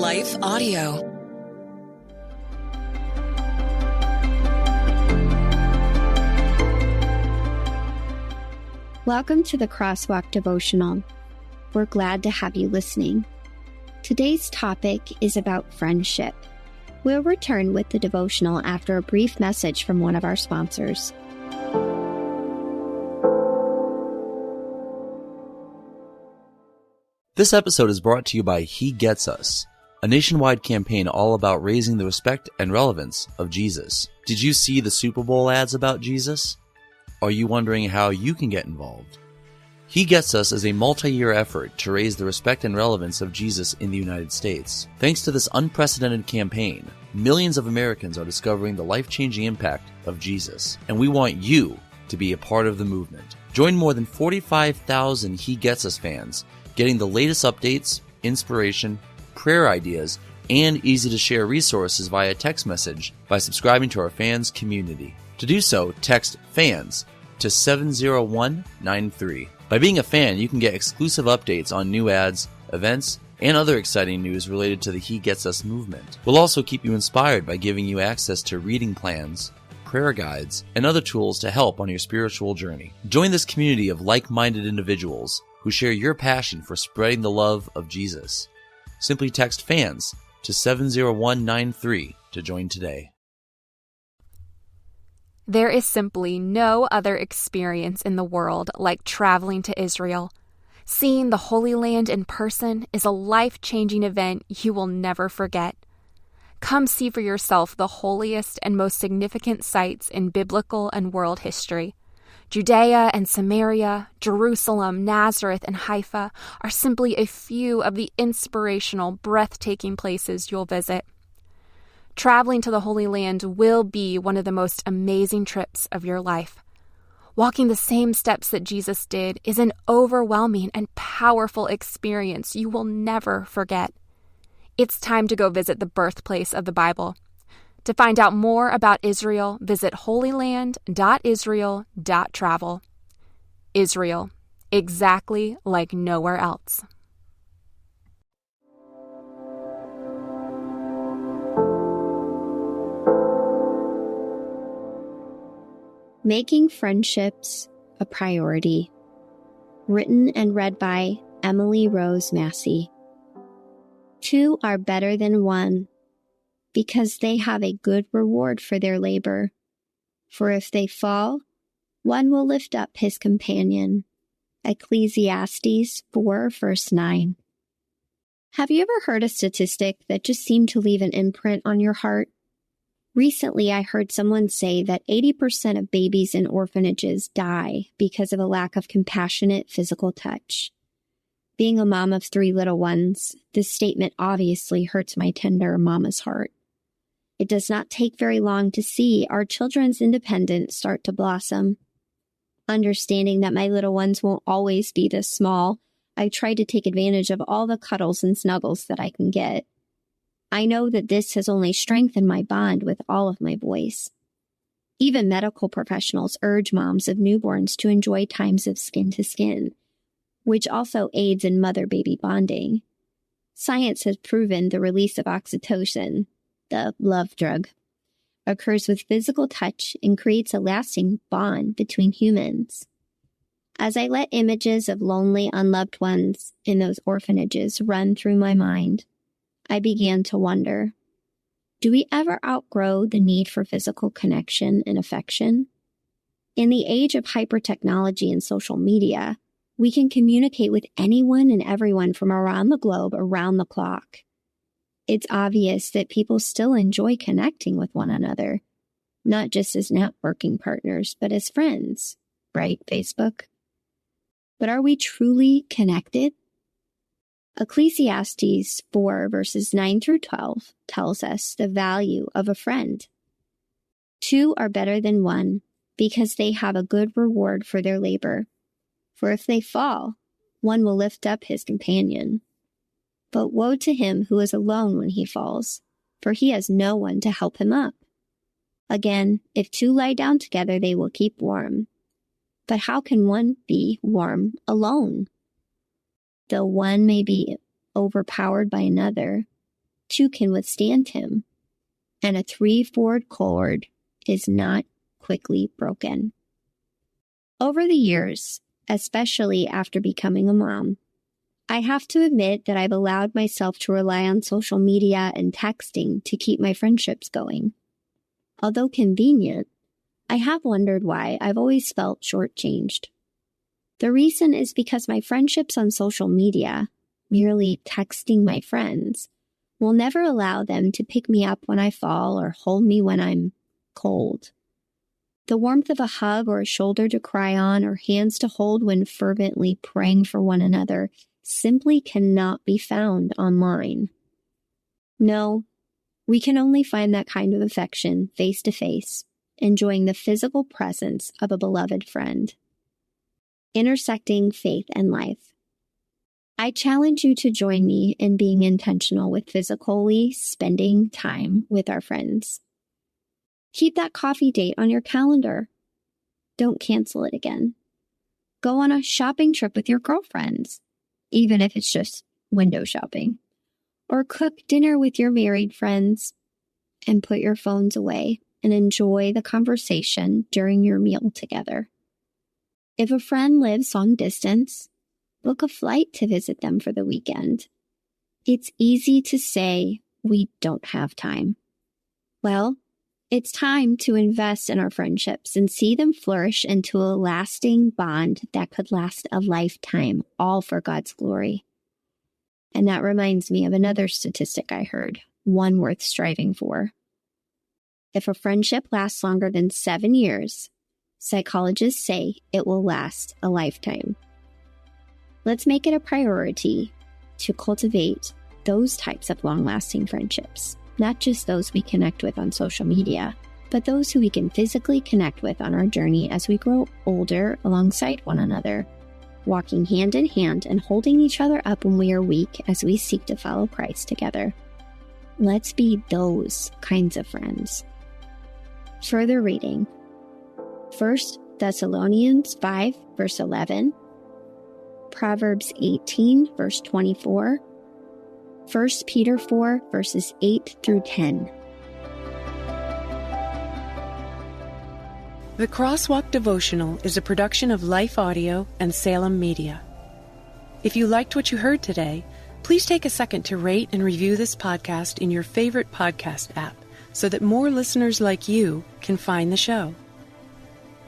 Life Audio. Welcome to the Crosswalk Devotional. We're glad to have you listening. Today's topic is about friendship. We'll return with the devotional after a brief message from one of our sponsors. This episode is brought to you by He Gets Us, a nationwide campaign all about raising the respect and relevance of Jesus. Did you see the Super Bowl ads about Jesus? Are you wondering how you can get involved? He Gets Us is a multi-year effort to raise the respect and relevance of Jesus in the United States. Thanks to this unprecedented campaign, millions of Americans are discovering the life-changing impact of Jesus, and we want you to be a part of the movement. Join more than 45,000 He Gets Us fans, getting the latest updates, inspiration, prayer ideas, and easy-to-share resources via text message by subscribing to our fans community. To do so, text FANS to 70193. By being a fan, you can get exclusive updates on new ads, events, and other exciting news related to the He Gets Us movement. We'll also keep you inspired by giving you access to reading plans, prayer guides, and other tools to help on your spiritual journey. Join this community of like-minded individuals who share your passion for spreading the love of Jesus. Simply text FANS to 70193 to join today. There is simply no other experience in the world like traveling to Israel. Seeing the Holy Land in person is a life-changing event you will never forget. Come see for yourself the holiest and most significant sites in biblical and world history. Judea and Samaria, Jerusalem, Nazareth, and Haifa are simply a few of the inspirational, breathtaking places you'll visit. Traveling to the Holy Land will be one of the most amazing trips of your life. Walking the same steps that Jesus did is an overwhelming and powerful experience you will never forget. It's time to go visit the birthplace of the Bible. To find out more about Israel, visit holyland.israel.travel. Israel, exactly like nowhere else. Making Friendships a Priority. Written and read by Emily Rose Massey. Two are better than one, because they have a good reward for their labor. For if they fall, one will lift up his companion. Ecclesiastes 4, verse 9. Have you ever heard a statistic that just seemed to leave an imprint on your heart? Recently, I heard someone say that 80% of babies in orphanages die because of a lack of compassionate physical touch. Being a mom of 3 little ones, this statement obviously hurts my tender mama's heart. It does not take very long to see our children's independence start to blossom. Understanding that my little ones won't always be this small, I try to take advantage of all the cuddles and snuggles that I can get. I know that this has only strengthened my bond with all of my boys. Even medical professionals urge moms of newborns to enjoy times of skin-to-skin, which also aids in mother-baby bonding. Science has proven the release of oxytocin, the love drug, occurs with physical touch and creates a lasting bond between humans. As I let images of lonely, unloved ones in those orphanages run through my mind, I began to wonder, do we ever outgrow the need for physical connection and affection? In the age of hyper-technology and social media, we can communicate with anyone and everyone from around the globe around the clock. It's obvious that people still enjoy connecting with one another, not just as networking partners, but as friends, right, Facebook? But are we truly connected? Ecclesiastes 4 verses 9 through 12 tells us the value of a friend. 2 are better than 1 because they have a good reward for their labor. For if they fall, one will lift up his companion. But woe to him who is alone when he falls, for he has no one to help him up. Again, if 2 lie down together, they will keep warm. But how can one be warm alone? Though one may be overpowered by another, statue can withstand him, and a 3-4 cord is not quickly broken. Over the years, especially after becoming a mom, I have to admit that I've allowed myself to rely on social media and texting to keep my friendships going. Although convenient, I have wondered why I've always felt shortchanged. The reason is because my friendships on social media, merely texting my friends, will never allow them to pick me up when I fall or hold me when I'm cold. The warmth of a hug or a shoulder to cry on or hands to hold when fervently praying for one another simply cannot be found online. No, we can only find that kind of affection face to face, enjoying the physical presence of a beloved friend. Intersecting faith and life. I challenge you to join me in being intentional with physically spending time with our friends. Keep that coffee date on your calendar. Don't cancel it again. Go on a shopping trip with your girlfriends, even if it's just window shopping. Or cook dinner with your married friends and put your phones away and enjoy the conversation during your meal together. If a friend lives long distance, book a flight to visit them for the weekend. It's easy to say we don't have time. Well, it's time to invest in our friendships and see them flourish into a lasting bond that could last a lifetime, all for God's glory. And that reminds me of another statistic I heard, one worth striving for. If a friendship lasts longer than 7 years, psychologists say it will last a lifetime. Let's make it a priority to cultivate those types of long-lasting friendships. Not just those we connect with on social media, but those who we can physically connect with on our journey as we grow older alongside one another, walking hand in hand and holding each other up when we are weak as we seek to follow Christ together. Let's be those kinds of friends. Further reading. 1 Thessalonians 5, verse 11, Proverbs 18, verse 24, 1 Peter 4, verses 8 through 10. The Crosswalk Devotional is a production of Life Audio and Salem Media. If you liked what you heard today, please take a second to rate and review this podcast in your favorite podcast app so that more listeners like you can find the show.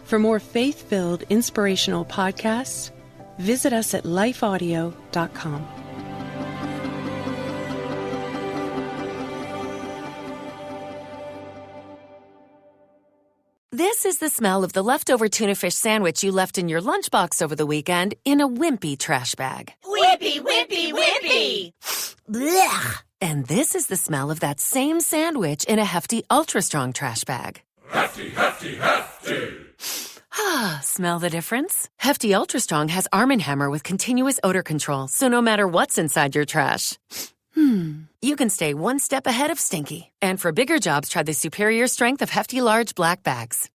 For more faith-filled, inspirational podcasts, visit us at lifeaudio.com. This is the smell of the leftover tuna fish sandwich you left in your lunchbox over the weekend in a wimpy trash bag. Wimpy, wimpy, wimpy! Blech! And this is the smell of that same sandwich in a hefty, ultra-strong trash bag. Hefty, hefty, hefty! Ah, smell the difference? Hefty Ultra Strong has Arm & Hammer with continuous odor control, so no matter what's inside your trash, you can stay one step ahead of stinky. And for bigger jobs, try the superior strength of Hefty Large Black Bags.